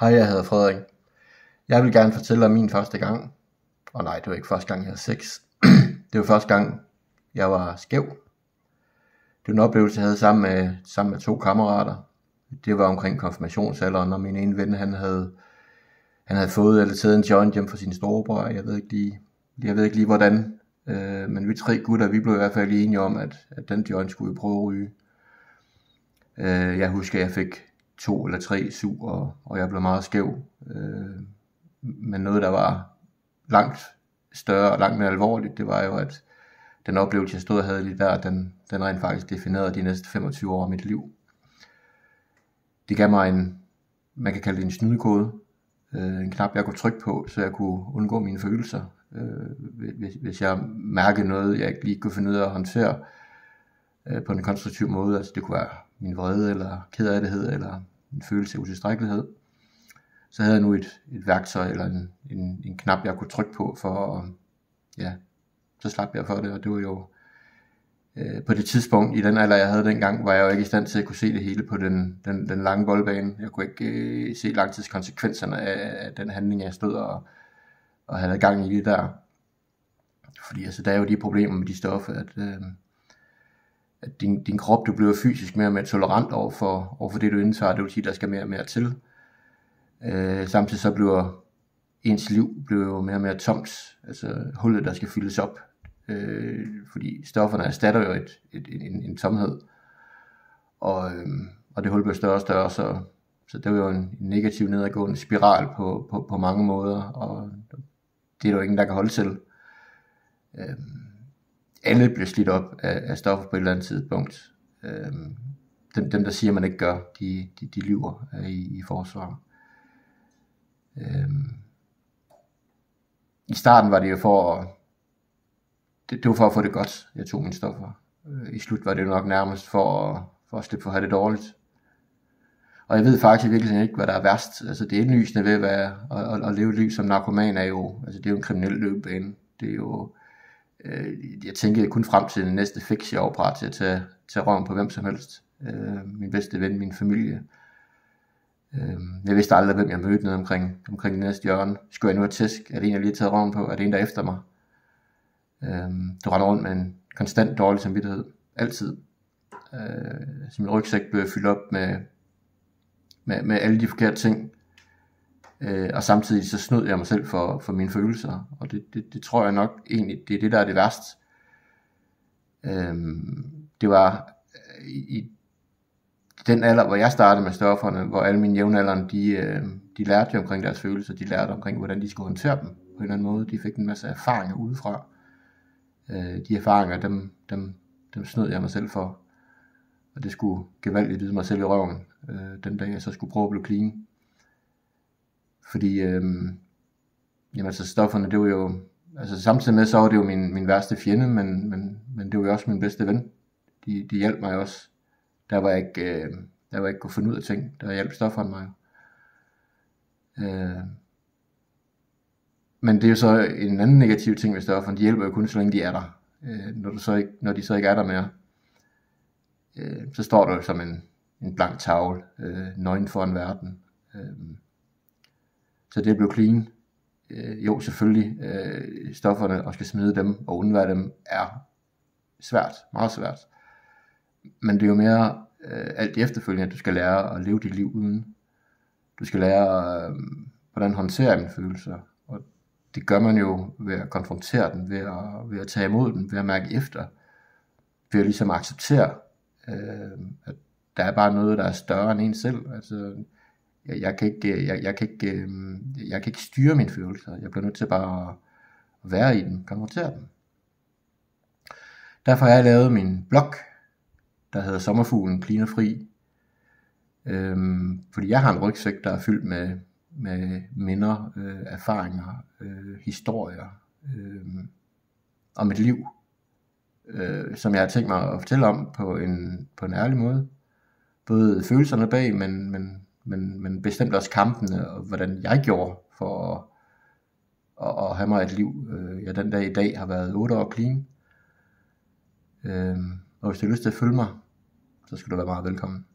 Hej, jeg hedder Frederik. Jeg vil gerne fortælle om min første gang. Og nej, det var ikke første gang, jeg havde sex. Det var første gang, jeg var skæv. Det var en oplevelse, jeg havde sammen med 2 kammerater. Det var omkring konfirmationsalderen, og min ene ven, han havde fået eller taget en joint hjem fra sin storebror. Jeg ved ikke lige hvordan. Men vi 3 gutter, vi blev i hvert fald enige om, at den joint skulle vi prøve at ryge. Jeg husker, at jeg fik 2 eller 3 sug, og jeg blev meget skæv. Men noget, der var langt større og langt mere alvorligt, det var jo, at den oplevelse, jeg stod og havde lige der, den rent faktisk definerede de næste 25 år af mit liv. Det gav mig man kan kalde det en snydekode, en knap, jeg kunne trykke på, så jeg kunne undgå mine følelser. Hvis jeg mærkede noget, jeg ikke lige kunne finde ud af at håndtere på en konstruktiv måde, altså det kunne være min vrede, eller kederlighed, eller en følelse af utilstrækkelighed, så havde jeg nu et værktøj, eller en knap, jeg kunne trykke på, for så slap jeg for det, og det var jo, på det tidspunkt, i den alder, jeg havde dengang, var jeg jo ikke i stand til at kunne se det hele på den lange boldbane. Jeg kunne ikke se langtidskonsekvenserne af den handling, jeg stod og havde gang i det der. Fordi altså, der er jo de problemer med de stoffer, at din krop, du bliver fysisk mere og mere tolerant over for det, du indtager. Det vil sige, der skal mere og mere til. Samtidig så bliver ens liv jo mere og mere tomt. Altså hullet, der skal fyldes op. Fordi stofferne erstatter jo en tomhed. Og det hul bliver større og større, så det er jo en negativ nedadgående spiral på mange måder. Og det er der jo ingen, der kan holde til. Alle bliver slidt op af stoffer på et eller andet tidspunkt. Dem der siger, man ikke gør, de lyver i forsvar. I starten var det jo det var for at få det godt, jeg tog mine stoffer. I slut var det jo nok nærmest for at slippe for at have det dårligt. Og jeg ved faktisk virkelig ikke, hvad der er værst. Altså det indlysende ved at leve et liv som narkoman er jo, altså det er jo en kriminel løbebane. Det er jo, jeg tænker kun frem til den næste fix, jeg var parat til at tage røven på hvem som helst. Min bedste ven, min familie. Jeg vidste aldrig, hvem jeg mødte nede omkring det næste hjørne. Skulle jeg nu have tæsk? Er det en, jeg lige har taget røven på? Er det en, der er efter mig? Du render rundt med en konstant dårlig samvittighed. Altid. Så min rygsæk blev fyldt op med alle de forkerte ting. Og samtidig så snød jeg mig selv for mine følelser. Og det tror jeg nok egentlig, det er det, der er det værste. Det var i den alder, hvor jeg startede med stofferne, hvor alle mine jævnaldrende, de lærte jo omkring deres følelser, de lærte omkring, hvordan de skulle håndtere dem på en eller anden måde. De fik en masse erfaringer udefra. De erfaringer, dem snød jeg mig selv for. Og det skulle gevaldigt vide mig selv i røven, den dag jeg så skulle prøve at blive clean. Fordi, altså stofferne, det var jo, altså samtidig med, så var det jo min værste fjende, men det var jo også min bedste ven. De hjalp mig også. Der var jeg ikke kunne finde ud af ting, der hjalp stofferne mig. Men det er jo så en anden negativ ting ved stofferne. De hjælper jo kun så længe de er der. Når de så ikke er der mere, så står der jo som en blank tavle, nøgen for en verden. Så det blev clean. Jo, selvfølgelig, stofferne, og skal smide dem og undvære dem, er svært, meget svært. Men det er jo mere alt det efterfølgende, at du skal lære at leve dit liv uden. Du skal lære, hvordan håndtere dine følelser. Og det gør man jo ved at konfrontere den, ved at tage imod den, ved at mærke efter. Ved at ligesom acceptere, at der er bare noget, der er større end en selv. Altså, jeg kan ikke styre mine følelser. Jeg bliver nødt til bare at være i dem, konfrontere dem. Derfor har jeg lavet min blog, der hedder Sommerfuglen Clean og Fri. Fordi jeg har en rygsæk, der er fyldt med minder, erfaringer, historier om et liv, som jeg har tænkt mig at fortælle om på en ærlig måde. Både følelserne bag, men bestemt også kampene, og hvordan jeg gjorde for at have mig et liv. Jeg den dag i dag har været 8 år clean. Og hvis du har lyst til at følge mig, så skal du være meget velkommen.